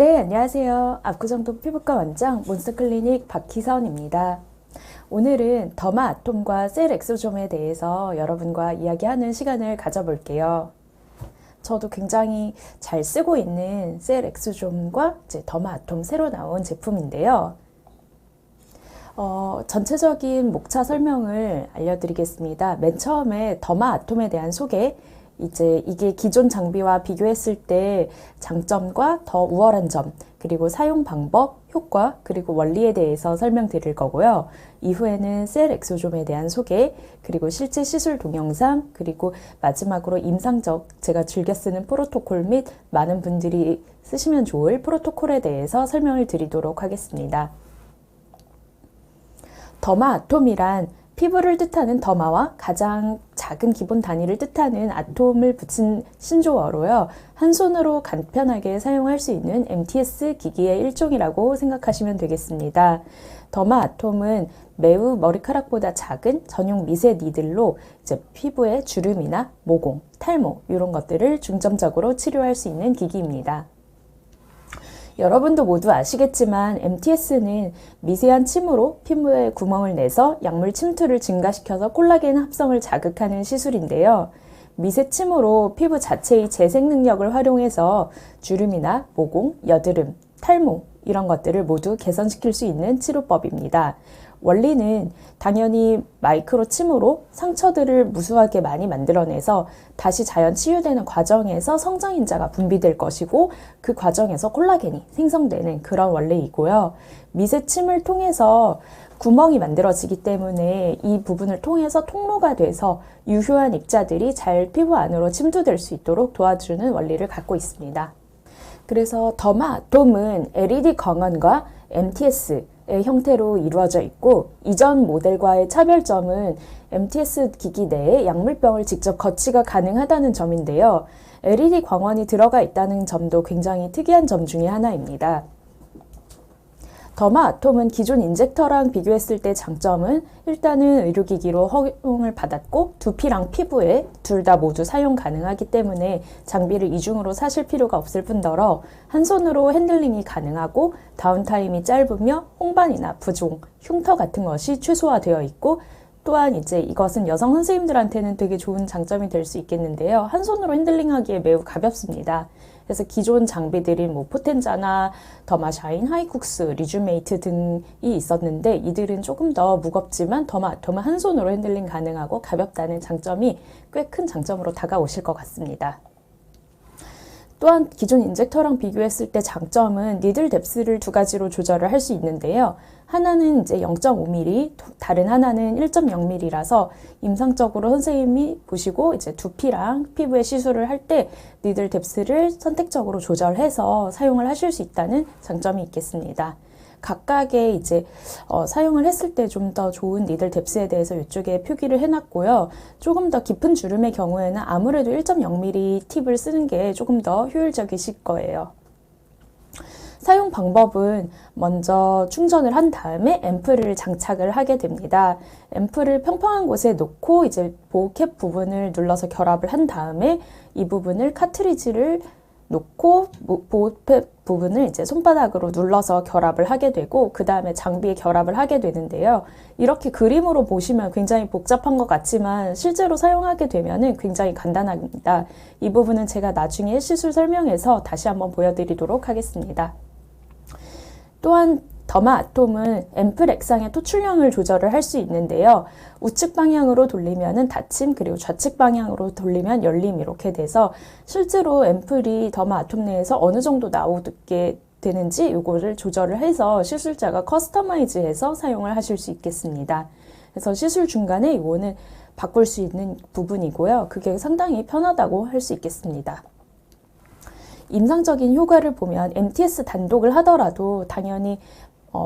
네, 안녕하세요. 압구정동 피부과 원장 몬스터클리닉 박희선입니다. 오늘은 더마아톰과 셀 엑소좀에 대해서 여러분과 이야기하는 시간을 가져볼게요. 저도 굉장히 잘 쓰고 있는 셀 엑소좀과 더마아톰 새로 나온 제품인데요. 전체적인 목차 설명을 알려드리겠습니다. 맨 처음에 더마아톰에 대한 소개, 이게 기존 장비와 비교했을 때 장점과 더 우월한 점, 그리고 사용 방법, 효과, 그리고 원리에 대해서 설명드릴 거고요. 이후에는 셀 엑소좀에 대한 소개, 그리고 실제 시술 동영상, 그리고 마지막으로 임상적 제가 즐겨 쓰는 프로토콜 및 많은 분들이 쓰시면 좋을 프로토콜에 대해서 설명을 드리도록 하겠습니다. 더마아톰이란 피부를 뜻하는 더마와 가장 작은 기본 단위를 뜻하는 아톰을 붙인 신조어로요. 한 손으로 간편하게 사용할 수 있는 MTS 기기의 일종이라고 생각하시면 되겠습니다. 더마아톰은 매우 머리카락보다 작은 전용 미세 니들로 피부의 주름이나 모공, 탈모 이런 것들을 중점적으로 치료할 수 있는 기기입니다. 여러분도 모두 아시겠지만 MTS는 미세한 침으로 피부에 구멍을 내서 약물 침투를 증가시켜서 콜라겐 합성을 자극하는 시술인데요. 미세 침으로 피부 자체의 재생 능력을 활용해서 주름이나 모공, 여드름, 탈모 이런 것들을 모두 개선시킬 수 있는 치료법입니다. 원리는 당연히 마이크로 침으로 상처들을 무수하게 많이 만들어내서 다시 자연 치유되는 과정에서 성장인자가 분비될 것이고 그 과정에서 콜라겐이 생성되는 그런 원리이고요. 미세 침을 통해서 구멍이 만들어지기 때문에 이 부분을 통해서 통로가 돼서 유효한 입자들이 잘 피부 안으로 침투될 수 있도록 도와주는 원리를 갖고 있습니다. 그래서 더마아톰은 LED 광원과 MTS의 형태로 이루어져 있고 이전 모델과의 차별점은 MTS 기기 내에 약물병을 직접 거치가 가능하다는 점인데요. LED 광원이 들어가 있다는 점도 굉장히 특이한 점 중에 하나입니다. 더마아톰은 기존 인젝터랑 비교했을 때 장점은 일단은 의료기기로 허용을 받았고 두피랑 피부에 둘 다 모두 사용 가능하기 때문에 장비를 이중으로 사실 필요가 없을 뿐더러 한 손으로 핸들링이 가능하고 다운타임이 짧으며 홍반이나 부종, 흉터 같은 것이 최소화되어 있고 또한 이것은 여성 선생님들한테는 되게 좋은 장점이 될 수 있겠는데요. 한 손으로 핸들링하기에 매우 가볍습니다. 그래서 기존 장비들인 포텐자나 더마샤인, 하이쿡스, 리주메이트 등이 있었는데 이들은 조금 더 무겁지만 더마아톰은 한 손으로 핸들링 가능하고 가볍다는 장점이 꽤 큰 장점으로 다가오실 것 같습니다. 또한 기존 인젝터랑 비교했을 때 장점은 니들 뎁스를 두 가지로 조절을 할 수 있는데요. 하나는 0.5mm, 다른 하나는 1.0mm라서 임상적으로 선생님이 보시고 두피랑 피부에 시술을 할 때 니들 뎁스를 선택적으로 조절해서 사용을 하실 수 있다는 장점이 있겠습니다. 각각의 사용을 했을 때 좀 더 좋은 니들 뎁스에 대해서 이쪽에 표기를 해놨고요. 조금 더 깊은 주름의 경우에는 아무래도 1.0mm 팁을 쓰는 게 조금 더 효율적이실 거예요. 사용 방법은 먼저 충전을 한 다음에 앰플을 장착을 하게 됩니다. 앰플을 평평한 곳에 놓고 보호캡 부분을 눌러서 결합을 한 다음에 이 부분을 카트리지를 놓고 보호캡 부분을 손바닥으로 눌러서 결합을 하게 되고 그 다음에 장비에 결합을 하게 되는데요. 이렇게 그림으로 보시면 굉장히 복잡한 것 같지만 실제로 사용하게 되면 굉장히 간단합니다. 이 부분은 제가 나중에 시술 설명에서 다시 한번 보여드리도록 하겠습니다. 또한 더마아톰은 앰플 액상의 토출량을 조절을 할 수 있는데요. 우측 방향으로 돌리면 닫힘, 그리고 좌측 방향으로 돌리면 열림 이렇게 돼서 실제로 앰플이 더마아톰 내에서 어느 정도 나오게 되는지 이거를 조절을 해서 시술자가 커스터마이즈해서 사용을 하실 수 있겠습니다. 그래서 시술 중간에 이거는 바꿀 수 있는 부분이고요. 그게 상당히 편하다고 할 수 있겠습니다. 임상적인 효과를 보면 MTS 단독을 하더라도 당연히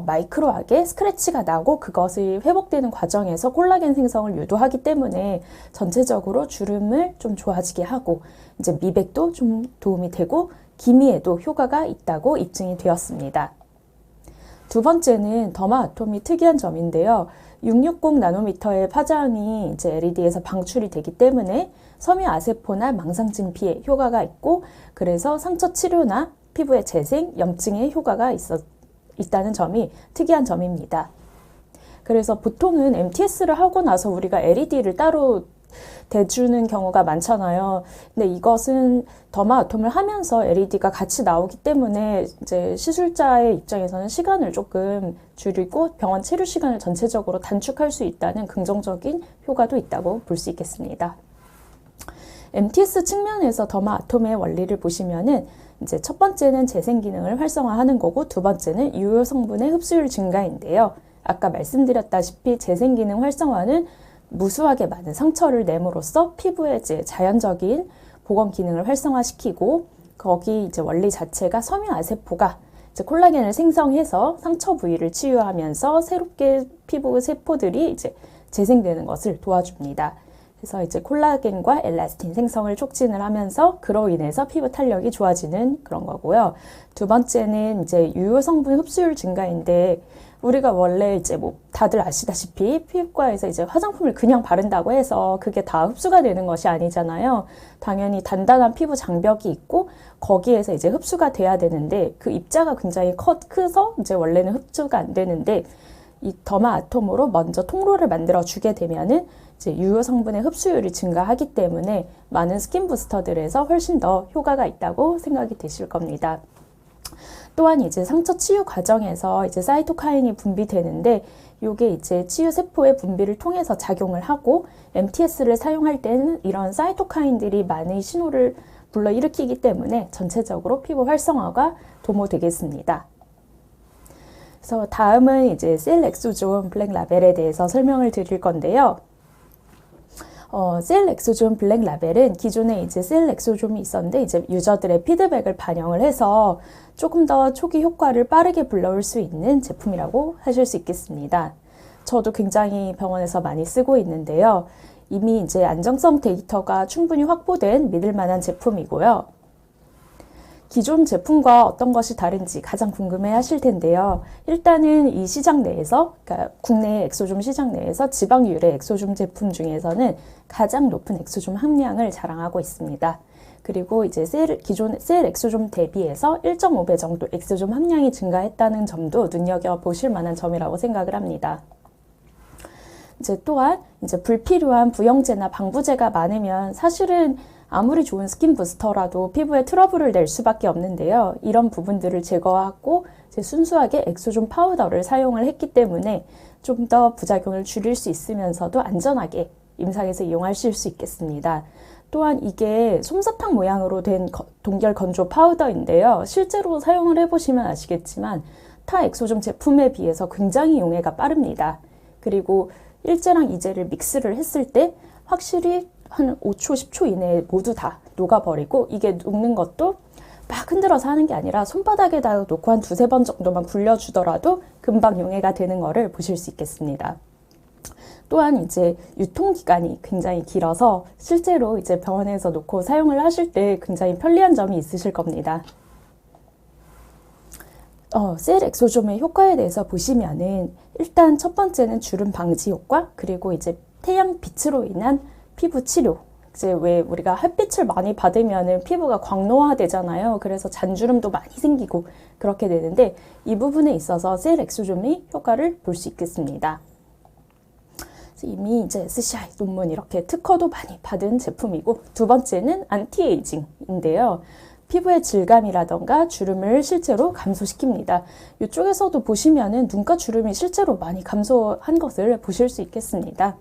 마이크로하게 스크래치가 나고 그것이 회복되는 과정에서 콜라겐 생성을 유도하기 때문에 전체적으로 주름을 좀 좋아지게 하고 미백도 좀 도움이 되고 기미에도 효과가 있다고 입증이 되었습니다. 두 번째는 더마아톰이 특이한 점인데요. 660 나노미터의 파장이 LED에서 방출이 되기 때문에 섬유 아세포나 망상진 피해 효과가 있고 그래서 상처 치료나 피부의 재생, 염증에 효과가 있다는 점이 특이한 점입니다. 그래서 보통은 MTS를 하고 나서 우리가 LED를 따로 대주는 경우가 많잖아요. 근데 이것은 더마아톰을 하면서 LED가 같이 나오기 때문에 이제 시술자의 입장에서는 시간을 조금 줄이고 병원 치료 시간을 전체적으로 단축할 수 있다는 긍정적인 효과도 있다고 볼 수 있겠습니다. MTS 측면에서 더마아톰의 원리를 보시면은 이제 첫 번째는 재생 기능을 활성화하는 거고 두 번째는 유효 성분의 흡수율 증가인데요. 아까 말씀드렸다시피 재생 기능 활성화는 무수하게 많은 상처를 내므로써 피부의 이제 자연적인 보건 기능을 활성화시키고 거기 이제 원리 자체가 섬유아세포가 이제 콜라겐을 생성해서 상처 부위를 치유하면서 새롭게 피부 세포들이 이제 재생되는 것을 도와줍니다. 그래서 이제 콜라겐과 엘라스틴 생성을 촉진을 하면서 그로 인해서 피부 탄력이 좋아지는 그런 거고요. 두 번째는 이제 유효 성분 흡수율 증가인데 우리가 원래 이제 뭐 다들 아시다시피 피부과에서 이제 화장품을 그냥 바른다고 해서 그게 다 흡수가 되는 것이 아니잖아요. 당연히 단단한 피부 장벽이 있고 거기에서 이제 흡수가 돼야 되는데 그 입자가 굉장히 커서 이제 원래는 흡수가 안 되는데 이 더마아톰으로 먼저 통로를 만들어 주게 되면은 이제 유효 성분의 흡수율이 증가하기 때문에 많은 스킨 부스터들에서 훨씬 더 효과가 있다고 생각이 되실 겁니다. 또한 이제 상처 치유 과정에서 이제 사이토카인이 분비되는데 이게 이제 치유 세포의 분비를 통해서 작용을 하고 MTS를 사용할 때는 이런 사이토카인들이 많은 신호를 불러일으키기 때문에 전체적으로 피부 활성화가 도모되겠습니다. 그래서 다음은 이제 셀 엑소존 블랙 라벨에 대해서 설명을 드릴 건데요. 셀 엑소존 블랙 라벨은 기존에 이제 셀 엑소존이 있었는데 이제 유저들의 피드백을 반영을 해서 조금 더 초기 효과를 빠르게 불러올 수 있는 제품이라고 하실 수 있겠습니다. 저도 굉장히 병원에서 많이 쓰고 있는데요. 이미 이제 안정성 데이터가 충분히 확보된 믿을 만한 제품이고요. 기존 제품과 어떤 것이 다른지 가장 궁금해 하실 텐데요. 일단은 이 시장 내에서, 그러니까 국내 엑소존 시장 내에서 지방 유래 엑소존 제품 중에서는 가장 높은 엑소존 함량을 자랑하고 있습니다. 그리고 이제 기존 셀 엑소존 대비해서 1.5배 정도 엑소존 함량이 증가했다는 점도 눈여겨보실 만한 점이라고 생각을 합니다. 이제 또한 이제 불필요한 부영제나 방부제가 많으면 사실은 아무리 좋은 스킨 부스터라도 피부에 트러블을 낼 수밖에 없는데요. 이런 부분들을 제거하고 이제 순수하게 엑소존 파우더를 사용을 했기 때문에 좀 더 부작용을 줄일 수 있으면서도 안전하게 임상에서 이용하실 수 있겠습니다. 또한 이게 솜사탕 모양으로 된 동결 건조 파우더인데요. 실제로 사용을 해보시면 아시겠지만 타 엑소존 제품에 비해서 굉장히 용해가 빠릅니다. 그리고 일제랑 이제를 믹스를 했을 때 확실히 한 5초, 10초 이내에 모두 다 녹아버리고 이게 녹는 것도 막 흔들어서 하는 게 아니라 손바닥에다 놓고 한 두세 번 정도만 굴려주더라도 금방 용해가 되는 거를 보실 수 있겠습니다. 또한 이제 유통기간이 굉장히 길어서 실제로 이제 병원에서 놓고 사용을 하실 때 굉장히 편리한 점이 있으실 겁니다. 셀 엑소존의 효과에 대해서 보시면은 일단 첫 번째는 주름 방지 효과, 그리고 이제 태양 빛으로 인한 피부 치료. 이제 왜 우리가 햇빛을 많이 받으면은 피부가 광노화되잖아요. 그래서 잔주름도 많이 생기고 그렇게 되는데 이 부분에 있어서 셀 엑소존의 효과를 볼 수 있겠습니다. 이미 이제 SCI 논문 이렇게 특허도 많이 받은 제품이고 두 번째는 안티에이징인데요. 피부의 질감이라던가 주름을 실제로 감소시킵니다. 이쪽에서도 보시면은 눈가 주름이 실제로 많이 감소한 것을 보실 수 있겠습니다.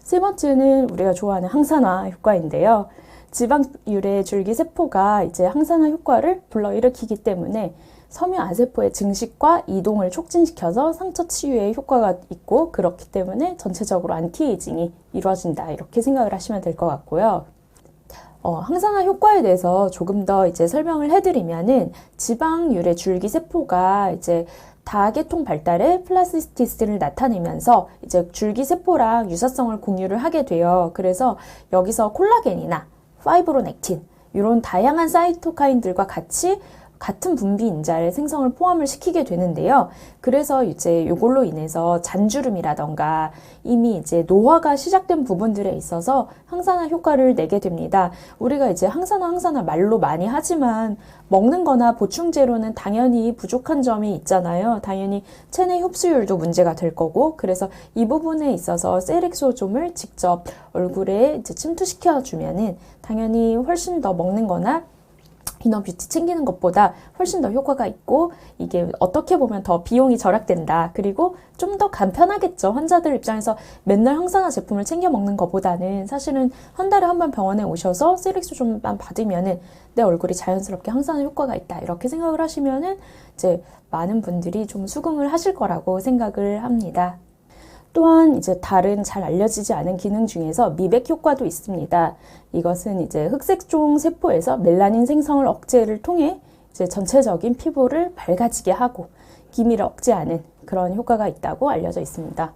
세 번째는 우리가 좋아하는 항산화 효과인데요. 지방 유래 줄기세포가 이제 항산화 효과를 불러일으키기 때문에 섬유아세포의 증식과 이동을 촉진시켜서 상처 치유에 효과가 있고 그렇기 때문에 전체적으로 안티에이징이 이루어진다 이렇게 생각을 하시면 될 것 같고요. 항산화 효과에 대해서 조금 더 이제 설명을 해드리면은 지방 유래 줄기세포가 이제 다계통 발달의 플라스티시티를 나타내면서 이제 줄기세포랑 유사성을 공유를 하게 돼요. 그래서 여기서 콜라겐이나 파이브로넥틴 이런 다양한 사이토카인들과 같이 같은 분비 인자의 생성을 포함을 시키게 되는데요. 그래서 이제 이걸로 인해서 잔주름이라던가 이미 이제 노화가 시작된 부분들에 있어서 항산화 효과를 내게 됩니다. 우리가 이제 항산화 말로 많이 하지만 먹는 거나 보충제로는 당연히 부족한 점이 있잖아요. 당연히 체내 흡수율도 문제가 될 거고, 그래서 이 부분에 있어서 셀엑소좀을 직접 얼굴에 이제 침투시켜 주면은 당연히 훨씬 더 먹는 거나 이너뷰티 챙기는 것보다 훨씬 더 효과가 있고, 이게 어떻게 보면 더 비용이 절약된다. 그리고 좀 더 간편하겠죠. 환자들 입장에서 맨날 항산화 제품을 챙겨 먹는 것보다는 사실은 한 달에 한 번 병원에 오셔서 셀엑소좀만 받으면은 내 얼굴이 자연스럽게 항산화 효과가 있다. 이렇게 생각을 하시면은 이제 많은 분들이 좀 수긍을 하실 거라고 생각을 합니다. 또한 이제 다른 잘 알려지지 않은 기능 중에서 미백 효과도 있습니다. 이것은 이제 흑색종 세포에서 멜라닌 생성을 억제를 통해 이제 전체적인 피부를 밝아지게 하고 기미를 억제하는 그런 효과가 있다고 알려져 있습니다.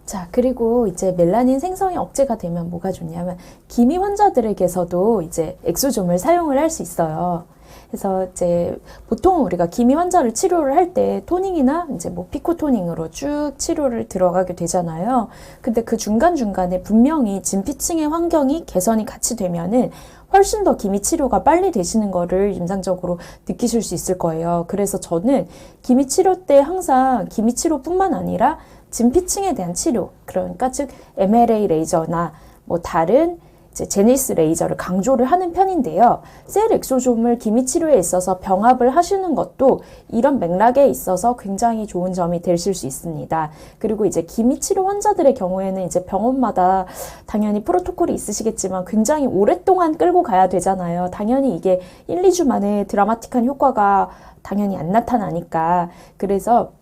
자, 그리고 이제 멜라닌 생성이 억제가 되면 뭐가 좋냐면 기미 환자들에게서도 이제 엑소좀을 사용을 할 수 있어요. 그래서 이제 보통 우리가 기미 환자를 치료를 할 때 토닝이나 이제 뭐 피코 토닝으로 쭉 치료를 들어가게 되잖아요. 근데 그 중간중간에 분명히 진피층의 환경이 개선이 같이 되면은 훨씬 더 기미 치료가 빨리 되시는 거를 임상적으로 느끼실 수 있을 거예요. 그래서 저는 기미 치료 때 항상 기미 치료뿐만 아니라 진피층에 대한 치료, 그러니까 즉 MLA 레이저나 뭐 다른 이제 제니스 레이저를 강조를 하는 편인데요. 셀엑소좀을 기미 치료에 있어서 병합을 하시는 것도 이런 맥락에 있어서 굉장히 좋은 점이 되실 수 있습니다. 그리고 이제 기미 치료 환자들의 경우에는 이제 병원마다 당연히 프로토콜이 있으시겠지만 굉장히 오랫동안 끌고 가야 되잖아요. 당연히 이게 1, 2주 만에 드라마틱한 효과가 당연히 안 나타나니까. 그래서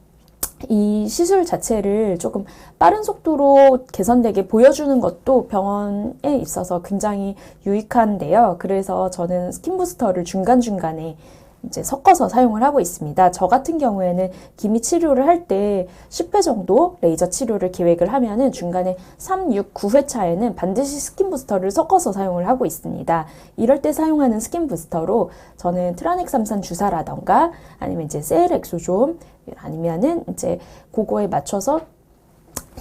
이 시술 자체를 조금 빠른 속도로 개선되게 보여주는 것도 병원에 있어서 굉장히 유익한데요. 그래서 저는 스킨 부스터를 중간중간에 이제 섞어서 사용을 하고 있습니다. 저 같은 경우에는 기미 치료를 할 때 10회 정도 레이저 치료를 계획을 하면은 중간에 3, 6, 9회 차에는 반드시 스킨 부스터를 섞어서 사용을 하고 있습니다. 이럴 때 사용하는 스킨 부스터로 저는 트라넥삼산 주사라던가 아니면 이제 셀엑소좀 아니면은 이제 그거에 맞춰서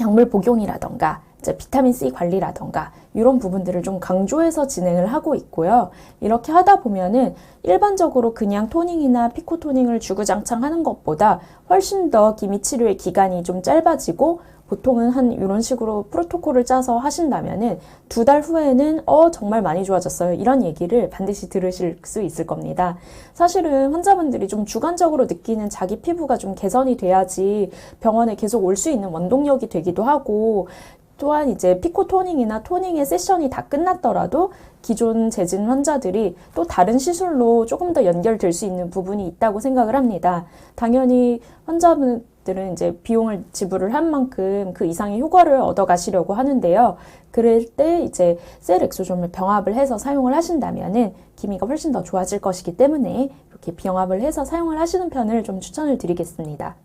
약물 복용이라던가 이제 비타민C 관리라던가 이런 부분들을 좀 강조해서 진행을 하고 있고요. 이렇게 하다 보면은 일반적으로 그냥 토닝이나 피코 토닝을 주구장창 하는 것보다 훨씬 더 기미 치료의 기간이 좀 짧아지고, 보통은 한 이런 식으로 프로토콜을 짜서 하신다면은 2달 후에는 정말 많이 좋아졌어요. 이런 얘기를 반드시 들으실 수 있을 겁니다. 사실은 환자분들이 좀 주관적으로 느끼는 자기 피부가 좀 개선이 돼야지 병원에 계속 올 수 있는 원동력이 되기도 하고, 또한 이제 피코 토닝이나 토닝의 세션이 다 끝났더라도 기존 재진 환자들이 또 다른 시술로 조금 더 연결될 수 있는 부분이 있다고 생각을 합니다. 당연히 환자분들은 이제 비용을 지불을 한 만큼 그 이상의 효과를 얻어 가시려고 하는데요. 그럴 때 이제 셀엑소좀을 병합을 해서 사용을 하신다면은 기미가 훨씬 더 좋아질 것이기 때문에 이렇게 병합을 해서 사용을 하시는 편을 좀 추천을 드리겠습니다.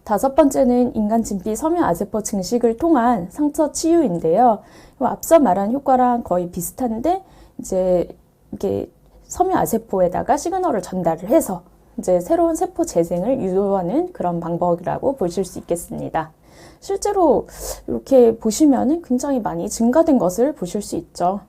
5번째는 인간 진피 섬유 아세포 증식을 통한 상처 치유인데요. 앞서 말한 효과랑 거의 비슷한데 이제 이게 섬유 아세포에다가 시그널을 전달을 해서 이제 새로운 세포 재생을 유도하는 그런 방법이라고 보실 수 있겠습니다. 실제로 이렇게 보시면은 굉장히 많이 증가된 것을 보실 수 있죠.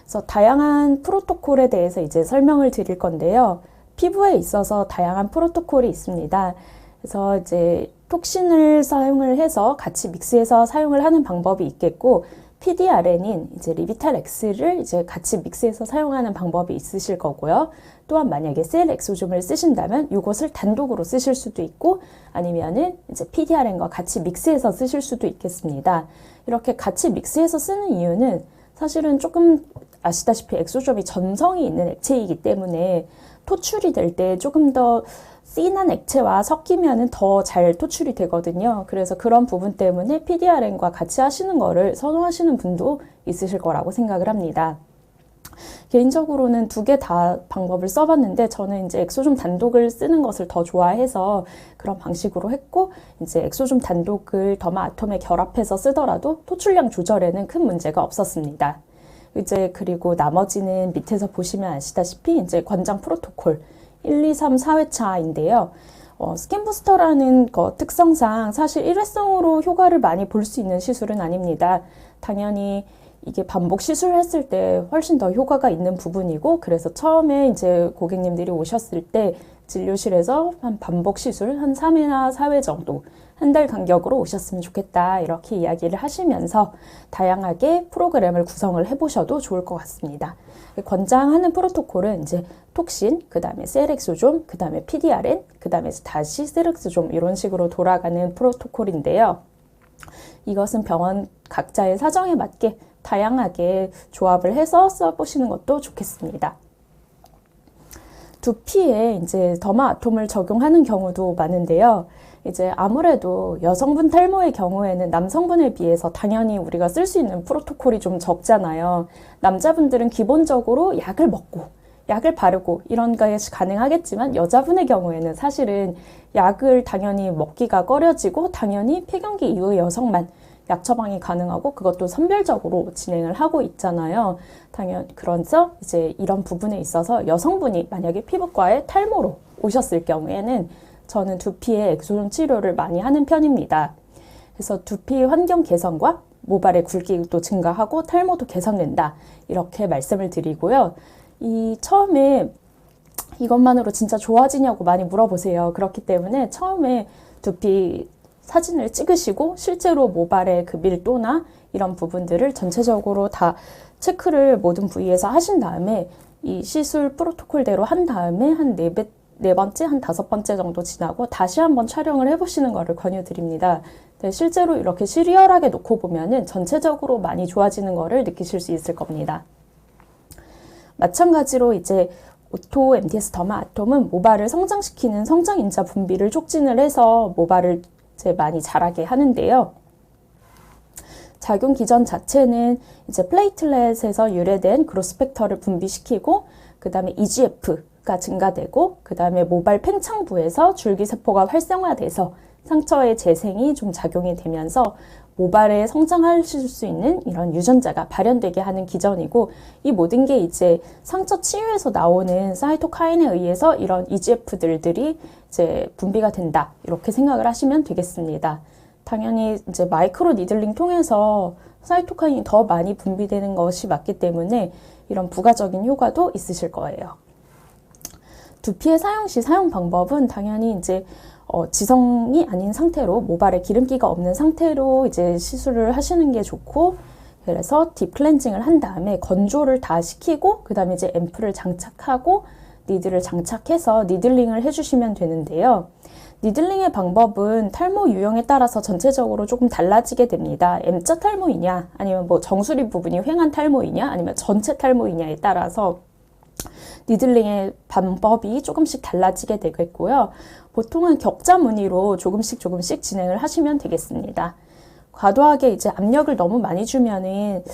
그래서 다양한 프로토콜에 대해서 이제 설명을 드릴 건데요. 피부에 있어서 다양한 프로토콜이 있습니다. 그래서 이제 톡신을 사용을 해서 같이 믹스해서 사용을 하는 방법이 있겠고, PDRN인 이제 리비탈-X를 이제 같이 믹스해서 사용하는 방법이 있으실 거고요. 또한 만약에 셀엑소좀을 쓰신다면 이것을 단독으로 쓰실 수도 있고, 아니면은 이제 PDRN과 같이 믹스해서 쓰실 수도 있겠습니다. 이렇게 같이 믹스해서 쓰는 이유는 사실은 조금 아시다시피 엑소좀이 전성이 있는 액체이기 때문에 토출이 될 때 조금 더 진한 액체와 섞이면은 더 잘 토출이 되거든요. 그래서 그런 부분 때문에 PDRN과 같이 하시는 거를 선호하시는 분도 있으실 거라고 생각을 합니다. 개인적으로는 2개 다 방법을 써봤는데 저는 이제 엑소좀 단독을 쓰는 것을 더 좋아해서 그런 방식으로 했고, 이제 엑소좀 단독을 더마 아톰에 결합해서 쓰더라도 토출량 조절에는 큰 문제가 없었습니다. 이제 그리고 나머지는 밑에서 보시면 아시다시피 이제 권장 프로토콜 1, 2, 3, 4회차인데요. 스킨 부스터라는 거 특성상 사실 일회성으로 효과를 많이 볼 수 있는 시술은 아닙니다. 당연히 이게 반복 시술했을 때 훨씬 더 효과가 있는 부분이고, 그래서 처음에 이제 고객님들이 오셨을 때 진료실에서 한 반복 시술 한 3회나 4회 정도, 한 달 간격으로 오셨으면 좋겠다, 이렇게 이야기를 하시면서 다양하게 프로그램을 구성을 해보셔도 좋을 것 같습니다. 권장하는 프로토콜은 이제 톡신, 그 다음에 셀엑소좀, 그 다음에 PDRN, 그 다음에 다시 셀엑소좀, 이런 식으로 돌아가는 프로토콜인데요. 이것은 병원 각자의 사정에 맞게 다양하게 조합을 해서 써보시는 것도 좋겠습니다. 두피에 이제 더마아톰을 적용하는 경우도 많은데요. 이제 아무래도 여성분 탈모의 경우에는 남성분에 비해서 당연히 우리가 쓸 수 있는 프로토콜이 좀 적잖아요. 남자분들은 기본적으로 약을 먹고 약을 바르고 이런 것이 가능하겠지만, 여자분의 경우에는 사실은 약을 당연히 먹기가 꺼려지고 당연히 폐경기 이후 여성만 약 처방이 가능하고 그것도 선별적으로 진행을 하고 있잖아요. 그래서 이제 이런 부분에 있어서 여성분이 만약에 피부과에 탈모로 오셨을 경우에는 저는 두피에 엑소존 치료를 많이 하는 편입니다. 그래서 두피 환경 개선과 모발의 굵기도 증가하고 탈모도 개선된다, 이렇게 말씀을 드리고요. 처음에 이것만으로 진짜 좋아지냐고 많이 물어보세요. 그렇기 때문에 처음에 두피 사진을 찍으시고 실제로 모발의 그 밀도나 이런 부분들을 전체적으로 다 체크를 모든 부위에서 하신 다음에 이 시술 프로토콜대로 한 다음에 한 네 번째, 한 5번째 정도 지나고 다시 한번 촬영을 해보시는 것을 권유드립니다. 네, 실제로 이렇게 시리얼하게 놓고 보면은 전체적으로 많이 좋아지는 것을 느끼실 수 있을 겁니다. 마찬가지로 이제 오토 MTS 더마아톰은 모발을 성장시키는 성장인자 분비를 촉진을 해서 모발을 이제 많이 자라게 하는데요. 작용 기전 자체는 이제 플레이틀렛에서 유래된 그로스팩터를 분비시키고, 그 다음에 EGF가 증가되고, 그 다음에 모발 팽창부에서 줄기세포가 활성화돼서 상처의 재생이 좀 작용이 되면서 모발에 성장하실 수 있는 이런 유전자가 발현되게 하는 기전이고, 이 모든 게 이제 상처 치유에서 나오는 사이토카인에 의해서 이런 EGF들이 이제 분비가 된다, 이렇게 생각을 하시면 되겠습니다. 당연히 이제 마이크로 니들링 통해서 사이토카인이 더 많이 분비되는 것이 맞기 때문에 이런 부가적인 효과도 있으실 거예요. 두피의 사용 시 사용 방법은 당연히 이제 지성이 아닌 상태로, 모발에 기름기가 없는 상태로 이제 시술을 하시는 게 좋고, 그래서 딥클렌징을 한 다음에 건조를 다 시키고, 그 다음에 이제 앰플을 장착하고 니들을 장착해서 니들링을 해주시면 되는데요. 니들링의 방법은 탈모 유형에 따라서 전체적으로 조금 달라지게 됩니다. M자 탈모이냐, 아니면 뭐 정수리 부분이 횡한 탈모이냐, 아니면 전체 탈모이냐에 따라서 니들링의 방법이 조금씩 달라지게 되겠고요. 보통은 격자 무늬로 조금씩 진행을 하시면 되겠습니다. 과도하게 이제 압력을 너무 많이 주면은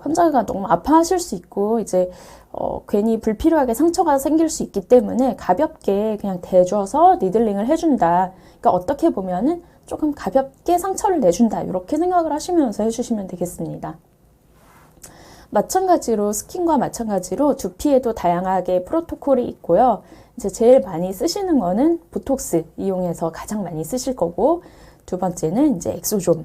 환자가 너무 아파하실 수 있고, 이제 괜히 불필요하게 상처가 생길 수 있기 때문에 가볍게 그냥 대줘서 니들링을 해준다. 그러니까 어떻게 보면은 조금 가볍게 상처를 내준다, 이렇게 생각을 하시면서 해주시면 되겠습니다. 마찬가지로 스킨과 마찬가지로 두피에도 다양하게 프로토콜이 있고요. 이제 제일 많이 쓰시는 거는 보톡스 이용해서 가장 많이 쓰실 거고, 두 번째는 이제 엑소좀을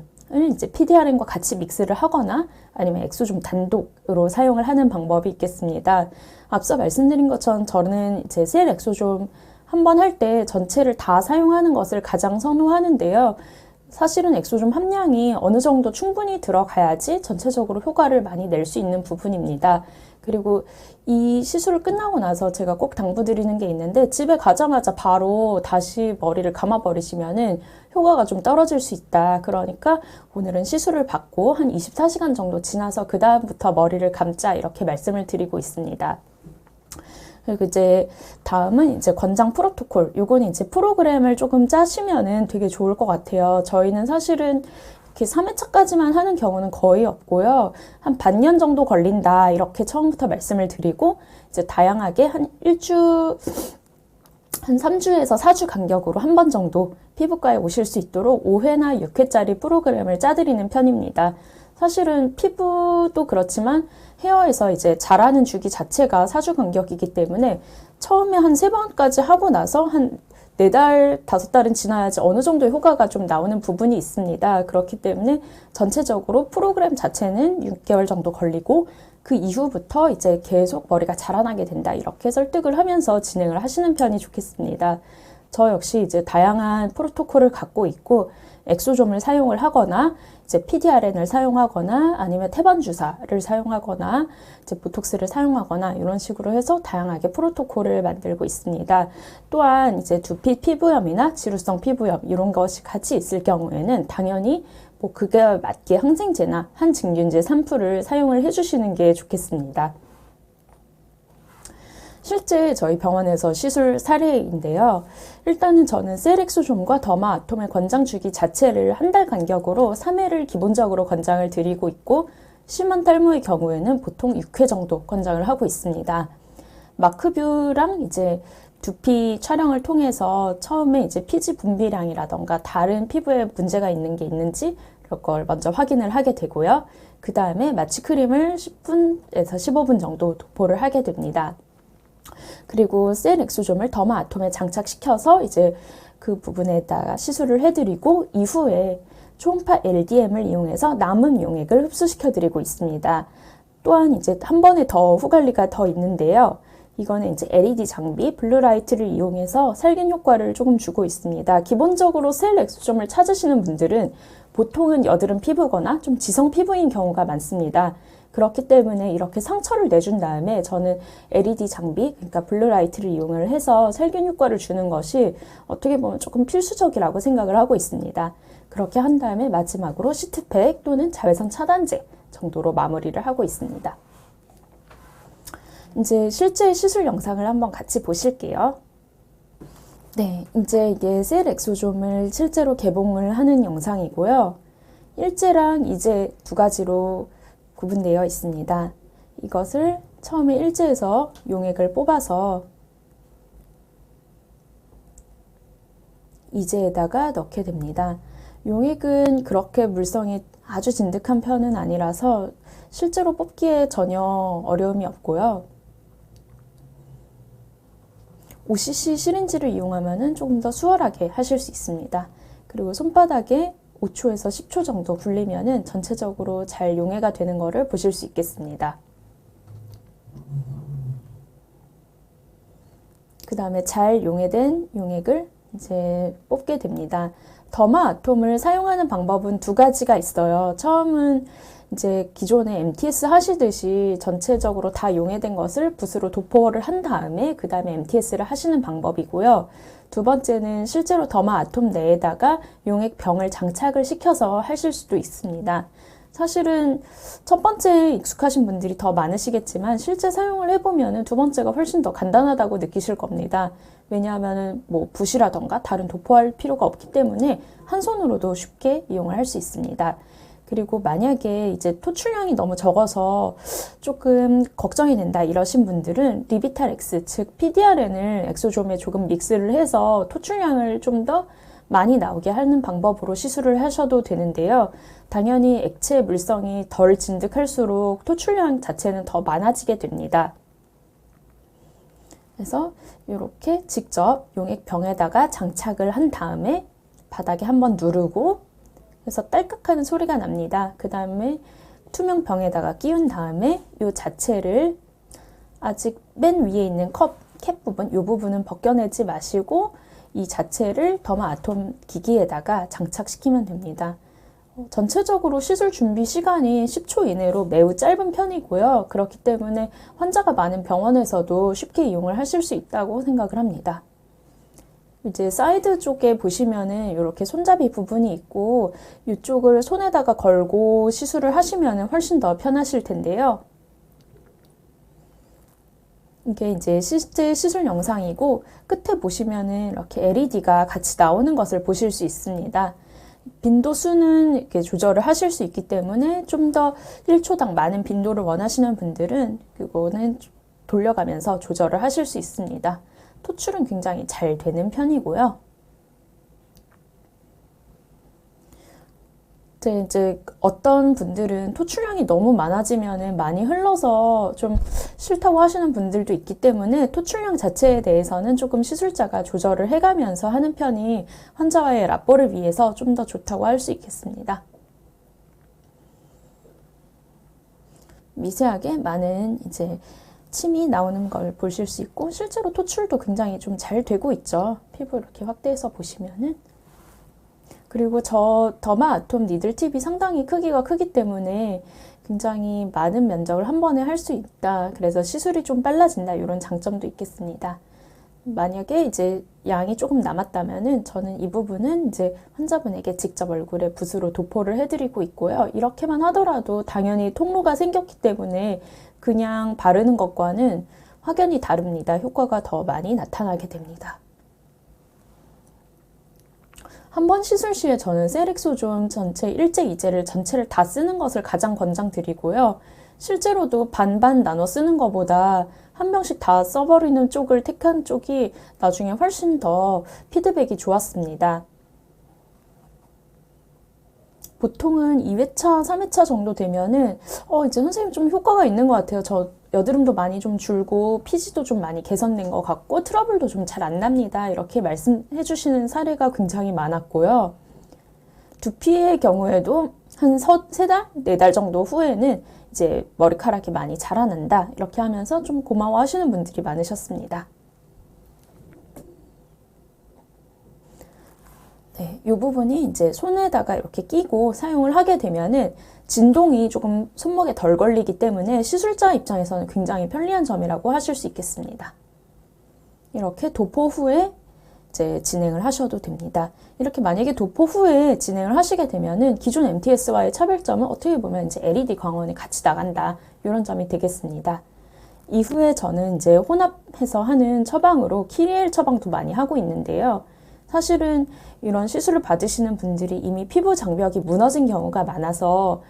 이제 PDRN과 같이 믹스를 하거나 아니면 엑소좀 단독으로 사용을 하는 방법이 있겠습니다. 앞서 말씀드린 것처럼 저는 이제 셀 엑소좀 한번 할 때 전체를 다 사용하는 것을 가장 선호하는데요. 사실은 엑소좀 함량이 어느 정도 충분히 들어가야지 전체적으로 효과를 많이 낼 수 있는 부분입니다. 그리고 이 시술을 끝나고 나서 제가 꼭 당부드리는 게 있는데, 집에 가자마자 바로 다시 머리를 감아버리시면은 효과가 좀 떨어질 수 있다. 그러니까 오늘은 시술을 받고 한 24시간 정도 지나서 그 다음부터 머리를 감자, 이렇게 말씀을 드리고 있습니다. 그리고 이제 다음은 이제 권장 프로토콜. 요거는 이제 프로그램을 조금 짜시면은 되게 좋을 것 같아요. 저희는 사실은 이렇게 3회차까지만 하는 경우는 거의 없고요. 한 반년 정도 걸린다, 이렇게 처음부터 말씀을 드리고, 이제 다양하게 한 3주에서 4주 간격으로 한 번 정도 피부과에 오실 수 있도록 5회나 6회짜리 프로그램을 짜드리는 편입니다. 사실은 피부도 그렇지만 헤어에서 이제 자라는 주기 자체가 4주 간격이기 때문에 처음에 한 3번까지 하고 나서 한 4달, 5달은 지나야지 어느 정도의 효과가 좀 나오는 부분이 있습니다. 그렇기 때문에 전체적으로 프로그램 자체는 6개월 정도 걸리고 그 이후부터 이제 계속 머리가 자라나게 된다. 이렇게 설득을 하면서 진행을 하시는 편이 좋겠습니다. 저 역시 이제 다양한 프로토콜을 갖고 있고 엑소좀을 사용을 하거나 이제 PDRN을 사용하거나 아니면 태반 주사를 사용하거나 이제 보톡스를 사용하거나 이런 식으로 해서 다양하게 프로토콜을 만들고 있습니다. 또한 이제 두피 피부염이나 지루성 피부염 이런 것이 같이 있을 경우에는 당연히 뭐 그게 맞게 항생제나 한증균제 샴푸를 사용을 해주시는 게 좋겠습니다. 실제 저희 병원에서 시술 사례인데요. 일단은 저는 셀엑소좀과 더마아톰의 권장 주기 자체를 한 달 간격으로 3회를 기본적으로 권장을 드리고 있고 심한 탈모의 경우에는 보통 6회 정도 권장을 하고 있습니다. 마크뷰랑 이제 두피 촬영을 통해서 처음에 이제 피지 분비량이라던가 다른 피부에 문제가 있는 게 있는지 이런 걸 먼저 확인을 하게 되고요. 그 다음에 마취크림을 10분에서 15분 정도 도포를 하게 됩니다. 그리고 셀엑소좀을 더마아톰에 장착시켜서 이제 그 부분에다가 시술을 해드리고 이후에 초음파 LDM을 이용해서 남은 용액을 흡수시켜드리고 있습니다. 또한 이제 한 번에 더 후관리가 더 있는데요. 이거는 이제 LED 장비, 블루라이트를 이용해서 살균 효과를 조금 주고 있습니다. 기본적으로 셀엑소좀을 찾으시는 분들은 보통은 여드름 피부거나 좀 지성 피부인 경우가 많습니다. 그렇기 때문에 이렇게 상처를 내준 다음에 저는 LED 장비, 그러니까 블루라이트를 이용을 해서 살균 효과를 주는 것이 어떻게 보면 조금 필수적이라고 생각을 하고 있습니다. 그렇게 한 다음에 마지막으로 시트팩 또는 자외선 차단제 정도로 마무리를 하고 있습니다. 이제 실제 시술 영상을 한번 같이 보실게요. 네, 이제 이게 셀엑소좀을 실제로 개봉을 하는 영상이고요. 일제랑 이제 두 가지로 구분되어 있습니다. 이것을 처음에 일제에서 용액을 뽑아서 이제에다가 넣게 됩니다. 용액은 그렇게 물성이 아주 진득한 편은 아니라서 실제로 뽑기에 전혀 어려움이 없고요. 5cc 시린지를 이용하면 조금 더 수월하게 하실 수 있습니다. 그리고 손바닥에 5초에서 10초 정도 굴리면 전체적으로 잘 용해가 되는 것을 보실 수 있겠습니다. 그 다음에 잘 용해된 용액을 이제 뽑게 됩니다. 더마아톰을 사용하는 방법은 두 가지가 있어요. 처음은 이제 기존에 MTS 하시듯이 전체적으로 다 용해된 것을 붓으로 도포를 한 다음에 그 다음에 MTS를 하시는 방법이고요. 두 번째는 실제로 더마아톰 내에다가 용액병을 장착을 시켜서 하실 수도 있습니다. 사실은 첫 번째 익숙하신 분들이 더 많으시겠지만 실제 사용을 해보면 두 번째가 훨씬 더 간단하다고 느끼실 겁니다. 왜냐하면 뭐 붓이라던가 다른 도포할 필요가 없기 때문에 한 손으로도 쉽게 이용을 할 수 있습니다. 그리고 만약에 이제 토출량이 너무 적어서 조금 걱정이 된다 이러신 분들은 리비탈 X, 즉 PDRN을 엑소좀에 조금 믹스를 해서 토출량을 좀 더 많이 나오게 하는 방법으로 시술을 하셔도 되는데요. 당연히 액체 물성이 덜 진득할수록 토출량 자체는 더 많아지게 됩니다. 그래서 이렇게 직접 용액병에다가 장착을 한 다음에 바닥에 한번 누르고 그래서 딸깍하는 소리가 납니다. 그 다음에 투명 병에다가 끼운 다음에 이 자체를 아직 맨 위에 있는 캡 부분, 이 부분은 벗겨내지 마시고 이 자체를 더마아톰 기기에다가 장착시키면 됩니다. 전체적으로 시술 준비 시간이 10초 이내로 매우 짧은 편이고요. 그렇기 때문에 환자가 많은 병원에서도 쉽게 이용을 하실 수 있다고 생각을 합니다. 이제 사이드 쪽에 보시면은 이렇게 손잡이 부분이 있고 이쪽을 손에다가 걸고 시술을 하시면은 훨씬 더 편하실 텐데요. 이게 이제 실제 시술 영상이고 끝에 보시면은 이렇게 LED가 같이 나오는 것을 보실 수 있습니다. 빈도 수는 이렇게 조절을 하실 수 있기 때문에 좀 더 1초당 많은 빈도를 원하시는 분들은 그거는 돌려가면서 조절을 하실 수 있습니다. 토출은 굉장히 잘 되는 편이고요. 이제 어떤 분들은 토출량이 너무 많아지면 많이 흘러서 좀 싫다고 하시는 분들도 있기 때문에 토출량 자체에 대해서는 조금 시술자가 조절을 해가면서 하는 편이 환자와의 라포를 위해서 좀 더 좋다고 할 수 있겠습니다. 미세하게 많은 이제 침이 나오는 걸 보실 수 있고, 실제로 토출도 굉장히 좀 잘 되고 있죠. 피부 이렇게 확대해서 보시면은. 그리고 더마 아톰 니들 팁이 상당히 크기가 크기 때문에 굉장히 많은 면적을 한 번에 할 수 있다. 그래서 시술이 좀 빨라진다. 이런 장점도 있겠습니다. 만약에 이제 양이 조금 남았다면은 저는 이 부분은 이제 환자분에게 직접 얼굴에 붓으로 도포를 해드리고 있고요. 이렇게만 하더라도 당연히 통로가 생겼기 때문에 그냥 바르는 것과는 확연히 다릅니다. 효과가 더 많이 나타나게 됩니다. 한 번 시술 시에 저는 셀엑소존 전체 일제 이젤을 전체를 다 쓰는 것을 가장 권장드리고요. 실제로도 반반 나눠 쓰는 것보다 한 병씩 다 써버리는 쪽을 택한 쪽이 나중에 훨씬 더 피드백이 좋았습니다. 보통은 2회차, 3회차 정도 되면은 이제 선생님 좀 효과가 있는 것 같아요. 저 여드름도 많이 좀 줄고 피지도 좀 많이 개선된 것 같고 트러블도 좀 잘 안 납니다. 이렇게 말씀해 주시는 사례가 굉장히 많았고요. 두피의 경우에도 한 3달, 4달 정도 후에는 이제 머리카락이 많이 자라난다. 이렇게 하면서 좀 고마워 하시는 분들이 많으셨습니다. 네, 이 부분이 이제 손에다가 이렇게 끼고 사용을 하게 되면은 진동이 조금 손목에 덜 걸리기 때문에 시술자 입장에서는 굉장히 편리한 점이라고 하실 수 있겠습니다. 이렇게 도포 후에 이제 진행을 하셔도 됩니다. 이렇게 만약에 도포 후에 진행을 하시게 되면은 기존 MTS와의 차별점은 어떻게 보면 이제 LED 광원이 같이 나간다. 이런 점이 되겠습니다. 이후에 저는 이제 혼합해서 하는 처방으로 키리엘 처방도 많이 하고 있는데요. 사실은 이런 시술을 받으시는 분들이 이미 피부 장벽이 무너진 경우가 많아서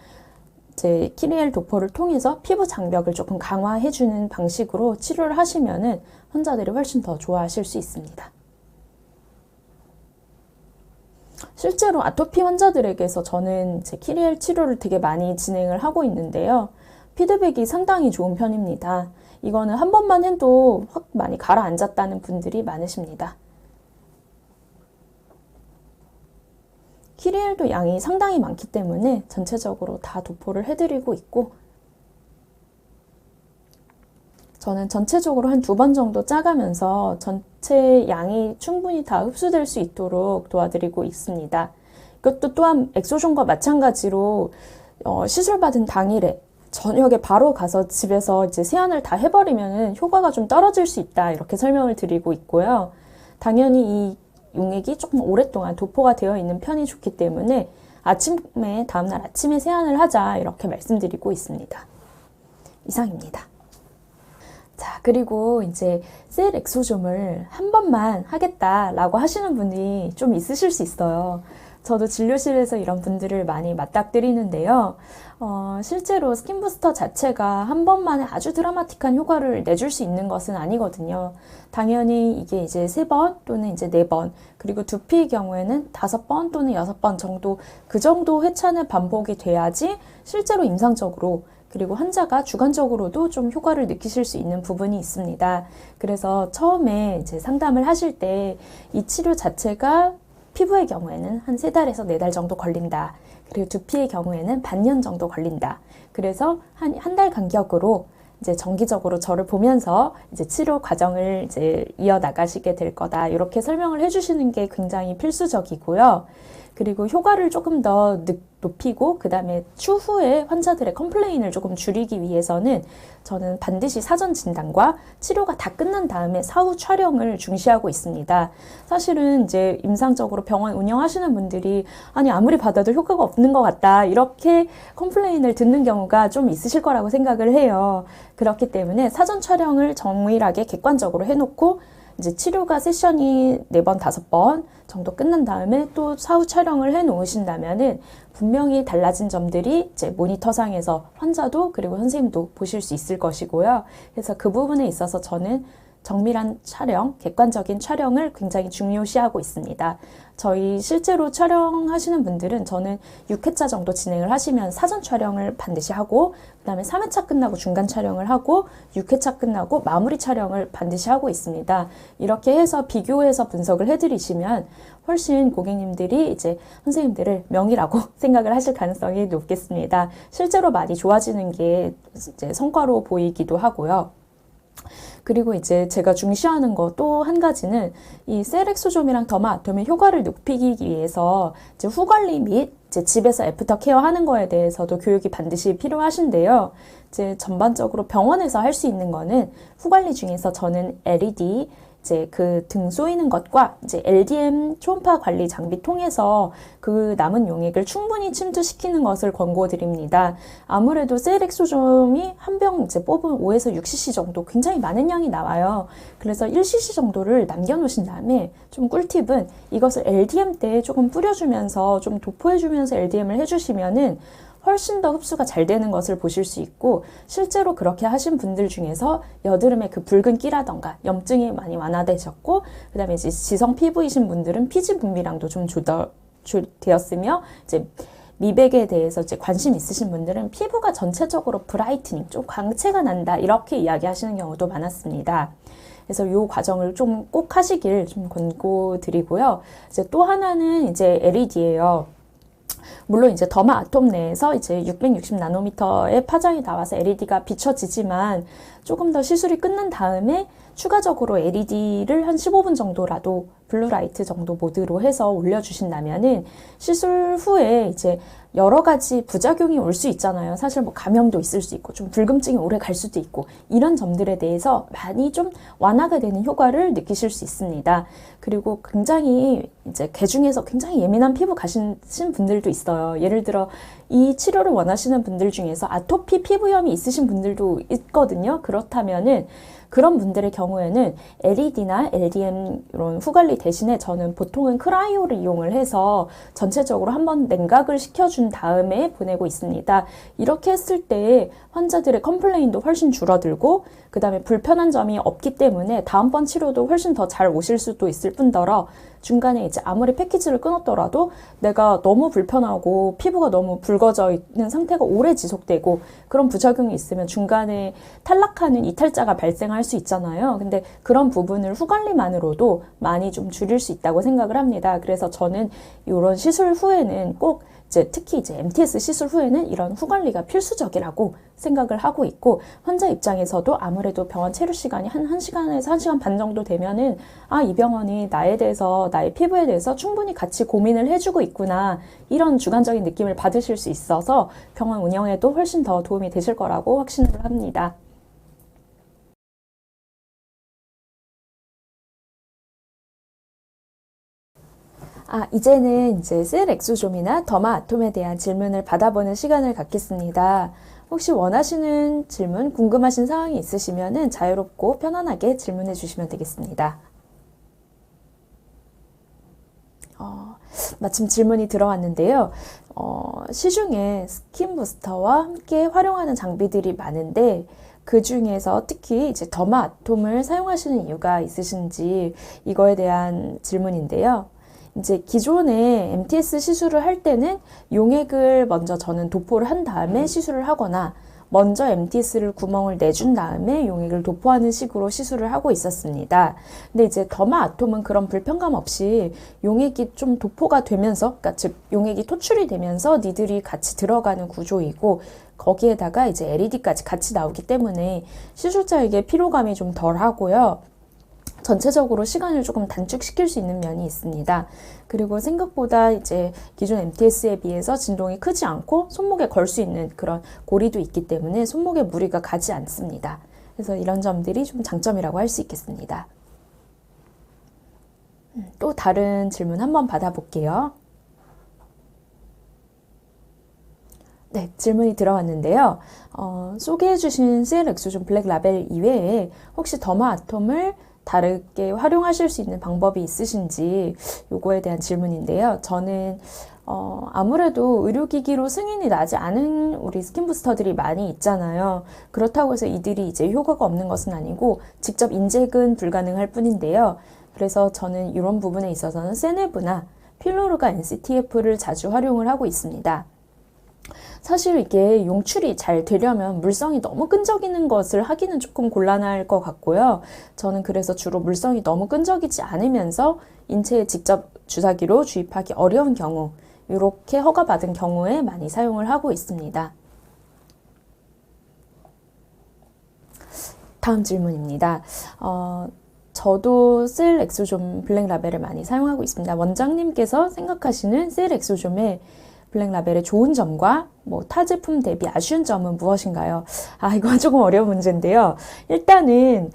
제 키리엘 도포를 통해서 피부 장벽을 조금 강화해주는 방식으로 치료를 하시면은 환자들이 훨씬 더 좋아하실 수 있습니다. 실제로 아토피 환자들에게서 저는 제 키리엘 치료를 되게 많이 진행을 하고 있는데요. 피드백이 상당히 좋은 편입니다. 이거는 한 번만 해도 확 많이 가라앉았다는 분들이 많으십니다. 키리엘도 양이 상당히 많기 때문에 전체적으로 다 도포를 해드리고 있고, 저는 전체적으로 한 2번 정도 짜가면서 전체 양이 충분히 다 흡수될 수 있도록 도와드리고 있습니다. 이것도 또한 엑소존과 마찬가지로 시술받은 당일에 저녁에 바로 가서 집에서 이제 세안을 다 해버리면 효과가 좀 떨어질 수 있다. 이렇게 설명을 드리고 있고요. 당연히 이 용액이 조금 오랫동안 도포가 되어 있는 편이 좋기 때문에 다음날 아침에 세안을 하자 이렇게 말씀드리고 있습니다. 이상입니다. 자, 그리고 이제 셀 엑소좀을 한 번만 하겠다라고 하시는 분이 좀 있으실 수 있어요. 저도 진료실에서 이런 분들을 많이 맞닥뜨리는데요. 실제로 스킨부스터 자체가 한 번만에 아주 드라마틱한 효과를 내줄 수 있는 것은 아니거든요. 당연히 이게 이제 3번 또는 이제 4번, 그리고 두피의 경우에는 5번 또는 6번 정도, 그 정도 회차는 반복이 돼야지 실제로 임상적으로, 그리고 환자가 주관적으로도 좀 효과를 느끼실 수 있는 부분이 있습니다. 그래서 처음에 이제 상담을 하실 때 이 치료 자체가 피부의 경우에는 한 3달에서 4달 정도 걸린다. 그리고 두피의 경우에는 반년 정도 걸린다. 그래서 한 달 간격으로 이제 정기적으로 저를 보면서 이제 치료 과정을 이제 이어나가시게 될 거다. 이렇게 설명을 해주시는 게 굉장히 필수적이고요. 그리고 효과를 조금 더 높이고 그 다음에 추후에 환자들의 컴플레인을 조금 줄이기 위해서는 저는 반드시 사전 진단과 치료가 다 끝난 다음에 사후 촬영을 중시하고 있습니다. 사실은 이제 임상적으로 병원 운영하시는 분들이 아니 아무리 받아도 효과가 없는 것 같다 이렇게 컴플레인을 듣는 경우가 좀 있으실 거라고 생각을 해요. 그렇기 때문에 사전 촬영을 정밀하게 객관적으로 해놓고 이제 치료가 세션이 4번, 5번 정도 끝난 다음에 또 사후 촬영을 해 놓으신다면은 분명히 달라진 점들이 이제 모니터상에서 환자도 그리고 선생님도 보실 수 있을 것이고요. 그래서 그 부분에 있어서 저는 정밀한 촬영, 객관적인 촬영을 굉장히 중요시하고 있습니다. 저희 실제로 촬영하시는 분들은 저는 6회차 정도 진행을 하시면 사전 촬영을 반드시 하고 그 다음에 3회차 끝나고 중간 촬영을 하고 6회차 끝나고 마무리 촬영을 반드시 하고 있습니다. 이렇게 해서 비교해서 분석을 해드리시면 훨씬 고객님들이 이제 선생님들을 명이라고 생각을 하실 가능성이 높겠습니다. 실제로 많이 좋아지는 게 이제 성과로 보이기도 하고요. 그리고 이제 제가 중시하는 거 또 한 가지는 이 셀엑소좀이랑 더마아톰의 효과를 높이기 위해서 이제 후 관리 및 이제 집에서 애프터 케어 하는 거에 대해서도 교육이 반드시 필요하신데요. 이제 전반적으로 병원에서 할 수 있는 거는 후 관리 중에서 저는 LED 이제 그 등 쏘이는 것과 이제 LDM 초음파 관리 장비 통해서 그 남은 용액을 충분히 침투시키는 것을 권고드립니다. 아무래도 셀엑소좀이 한 병 이제 뽑은 5에서 6cc 정도 굉장히 많은 양이 나와요. 그래서 1cc 정도를 남겨놓으신 다음에 좀 꿀팁은 이것을 LDM 때 조금 뿌려주면서 좀 도포해주면서 LDM을 해주시면은 훨씬 더 흡수가 잘 되는 것을 보실 수 있고 실제로 그렇게 하신 분들 중에서 여드름에 그 붉은 끼라던가 염증이 많이 완화되셨고 그 다음에 이제 지성 피부이신 분들은 피지 분비량도 좀 되었으며 이제 미백에 대해서 이제 관심 있으신 분들은 피부가 전체적으로 브라이트닝, 좀 광채가 난다 이렇게 이야기하시는 경우도 많았습니다. 그래서 이 과정을 좀 꼭 하시길 좀 권고드리고요. 이제 또 하나는 이제 LED예요. 물론 이제 더마아톰 내에서 이제 660 나노미터의 파장이 나와서 LED가 비춰지지만 조금 더 시술이 끝난 다음에 추가적으로 LED를 한 15분 정도라도 블루라이트 정도 모드로 해서 올려주신다면은 시술 후에 이제 여러 가지 부작용이 올 수 있잖아요. 사실 뭐 감염도 있을 수 있고 좀 불금증이 오래 갈 수도 있고 이런 점들에 대해서 많이 좀 완화가 되는 효과를 느끼실 수 있습니다. 그리고 굉장히 이제 개 중에서 굉장히 예민한 피부 가신 분들도 있어요. 예를 들어 이 치료를 원하시는 분들 중에서 아토피 피부염이 있으신 분들도 있거든요. 그렇다면은 그런 분들의 경우에는 LED나 LDM 이런 후관리 대신에 저는 보통은 크라이오를 이용을 해서 전체적으로 한번 냉각을 시켜준 다음에 보내고 있습니다. 이렇게 했을 때 환자들의 컴플레인도 훨씬 줄어들고 그 다음에 불편한 점이 없기 때문에 다음번 치료도 훨씬 더 잘 오실 수도 있을 뿐더러 중간에 이제 아무리 패키지를 끊었더라도 내가 너무 불편하고 피부가 너무 붉어져 있는 상태가 오래 지속되고 그런 부작용이 있으면 중간에 탈락하는 이탈자가 발생할 수 있잖아요. 근데 그런 부분을 후관리만으로도 많이 좀 줄일 수 있다고 생각을 합니다. 그래서 저는 이런 시술 후에는 꼭 이제 특히 이제 MTS 시술 후에는 이런 후관리가 필수적이라고 생각을 하고 있고 환자 입장에서도 아무래도 병원 체류 시간이 한 1시간에서 1시간 반 정도 되면은 아, 이 병원이 나에 대해서 나의 피부에 대해서 충분히 같이 고민을 해주고 있구나 이런 주관적인 느낌을 받으실 수 있어서 병원 운영에도 훨씬 더 도움이 되실 거라고 확신을 합니다. 이제는 이제 셀엑소좀이나 더마아톰에 대한 질문을 받아보는 시간을 갖겠습니다. 혹시 원하시는 질문, 궁금하신 사항이 있으시면 자유롭고 편안하게 질문해 주시면 되겠습니다. 마침 질문이 들어왔는데요. 시중에 스킨 부스터와 함께 활용하는 장비들이 많은데 그 중에서 특히 이제 더마아톰을 사용하시는 이유가 있으신지 이거에 대한 질문인데요. 이제 기존에 MTS 시술을 할 때는 용액을 먼저 저는 도포를 한 다음에 시술을 하거나 먼저 MTS를 구멍을 내준 다음에 용액을 도포하는 식으로 시술을 하고 있었습니다. 근데 이제 더마아톰은 그런 불편감 없이 용액이 좀 도포가 되면서, 그러니까 즉 용액이 토출이 되면서 니들이 같이 들어가는 구조이고 거기에다가 이제 LED까지 같이 나오기 때문에 시술자에게 피로감이 좀 덜 하고요. 전체적으로 시간을 조금 단축시킬 수 있는 면이 있습니다. 그리고 생각보다 이제 기존 MTS에 비해서 진동이 크지 않고 손목에 걸 수 있는 그런 고리도 있기 때문에 손목에 무리가 가지 않습니다. 그래서 이런 점들이 좀 장점이라고 할 수 있겠습니다. 또 다른 질문 한번 받아볼게요. 네, 질문이 들어왔는데요. 소개해주신 셀엑소좀 블랙 라벨 이외에 혹시 더마아톰을 다르게 활용하실 수 있는 방법이 있으신지 요거에 대한 질문인데요. 저는 아무래도 의료기기로 승인이 나지 않은 우리 스킨부스터들이 많이 있잖아요. 그렇다고 해서 이들이 이제 효과가 없는 것은 아니고 직접 인젝은 불가능할 뿐인데요. 그래서 저는 이런 부분에 있어서는 세네브나 필로르가 NCTF를 자주 활용을 하고 있습니다. 사실 이게 용출이 잘 되려면 물성이 너무 끈적이는 것을 하기는 조금 곤란할 것 같고요. 저는 그래서 주로 물성이 너무 끈적이지 않으면서 인체에 직접 주사기로 주입하기 어려운 경우, 이렇게 허가받은 경우에 많이 사용을 하고 있습니다. 다음 질문입니다. 저도 셀 엑소좀 블랙 라벨을 많이 사용하고 있습니다. 원장님께서 생각하시는 셀 엑소좀의 블랙 라벨의 좋은 점과 타 제품 대비 아쉬운 점은 무엇인가요? 이건 조금 어려운 문제인데요. 일단은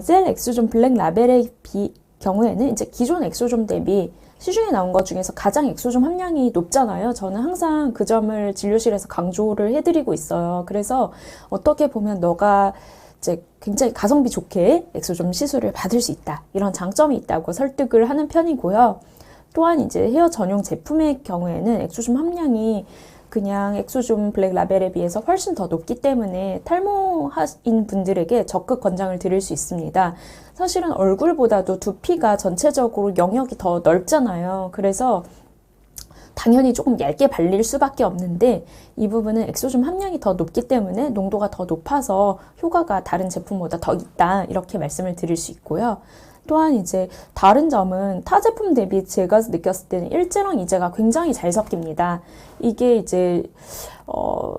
셀 엑소좀 블랙 라벨의 경우에는 이제 기존 엑소좀 대비 시중에 나온 것 중에서 가장 엑소좀 함량이 높잖아요. 저는 항상 그 점을 진료실에서 강조를 해드리고 있어요. 그래서 어떻게 보면 너가 이제 굉장히 가성비 좋게 엑소좀 시술을 받을 수 있다, 이런 장점이 있다고 설득을 하는 편이고요. 또한 이제 헤어 전용 제품의 경우에는 엑소좀 함량이 그냥 엑소좀 블랙 라벨에 비해서 훨씬 더 높기 때문에 탈모인 분들에게 적극 권장을 드릴 수 있습니다. 사실은 얼굴보다도 두피가 전체적으로 영역이 더 넓잖아요. 그래서 당연히 조금 얇게 발릴 수밖에 없는데 이 부분은 엑소좀 함량이 더 높기 때문에 농도가 더 높아서 효과가 다른 제품보다 더 있다, 이렇게 말씀을 드릴 수 있고요. 또한 이제 다른 점은 타 제품 대비 제가 느꼈을 때는 일제랑 이제가 굉장히 잘 섞입니다. 이게 이제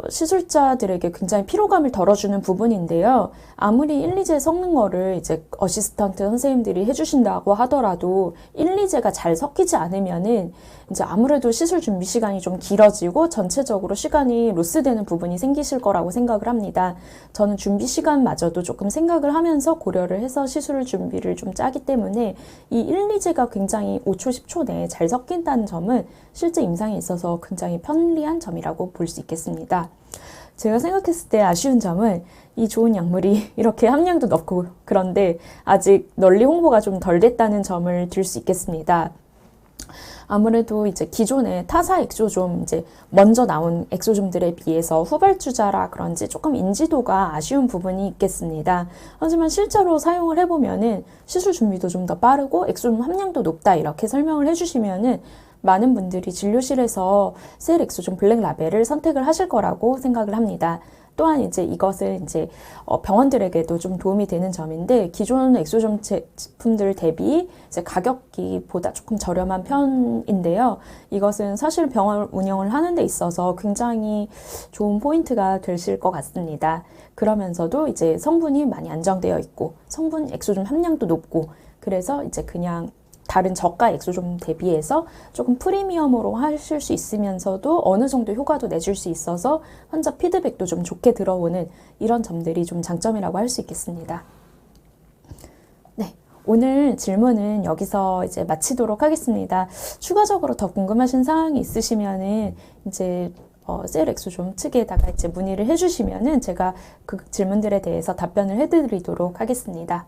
시술자들에게 굉장히 피로감을 덜어주는 부분인데요. 아무리 1, 2제 섞는 거를 이제 어시스턴트 선생님들이 해주신다고 하더라도 1, 2제가 잘 섞이지 않으면은 이제 아무래도 시술 준비 시간이 좀 길어지고 전체적으로 시간이 로스되는 부분이 생기실 거라고 생각을 합니다. 저는 준비 시간마저도 조금 생각을 하면서 고려를 해서 시술 준비를 좀 짜기 때문에 이 1, 2제가 굉장히 5초, 10초 내에 잘 섞인다는 점은 실제 임상에 있어서 굉장히 편리한 점이라고 볼 수 있겠습니다. 제가 생각했을 때 아쉬운 점은 이 좋은 약물이 이렇게 함량도 높고 그런데 아직 널리 홍보가 좀 덜 됐다는 점을 들 수 있겠습니다. 아무래도 이제 기존의 타사 엑소좀, 이제 먼저 나온 엑소좀들에 비해서 후발주자라 그런지 조금 인지도가 아쉬운 부분이 있겠습니다. 하지만 실제로 사용을 해보면은 시술 준비도 좀 더 빠르고 엑소좀 함량도 높다, 이렇게 설명을 해주시면은 많은 분들이 진료실에서 셀 엑소좀 블랙 라벨을 선택을 하실 거라고 생각을 합니다. 또한 이제 이것은 이제 병원들에게도 좀 도움이 되는 점인데, 기존 엑소좀 제품들 대비 이제 가격이 보다 조금 저렴한 편인데요. 이것은 사실 병원 운영을 하는 데 있어서 굉장히 좋은 포인트가 되실 것 같습니다. 그러면서도 이제 성분이 많이 안정되어 있고 성분 엑소좀 함량도 높고, 그래서 이제 그냥 다른 저가 엑소좀 대비해서 조금 프리미엄으로 하실 수 있으면서도 어느 정도 효과도 내줄 수 있어서 환자 피드백도 좀 좋게 들어오는 이런 점들이 좀 장점이라고 할 수 있겠습니다. 네, 오늘 질문은 여기서 이제 마치도록 하겠습니다. 추가적으로 더 궁금하신 사항이 있으시면은 이제 셀 엑소좀 측에다가 이제 문의를 해주시면은 제가 그 질문들에 대해서 답변을 해드리도록 하겠습니다.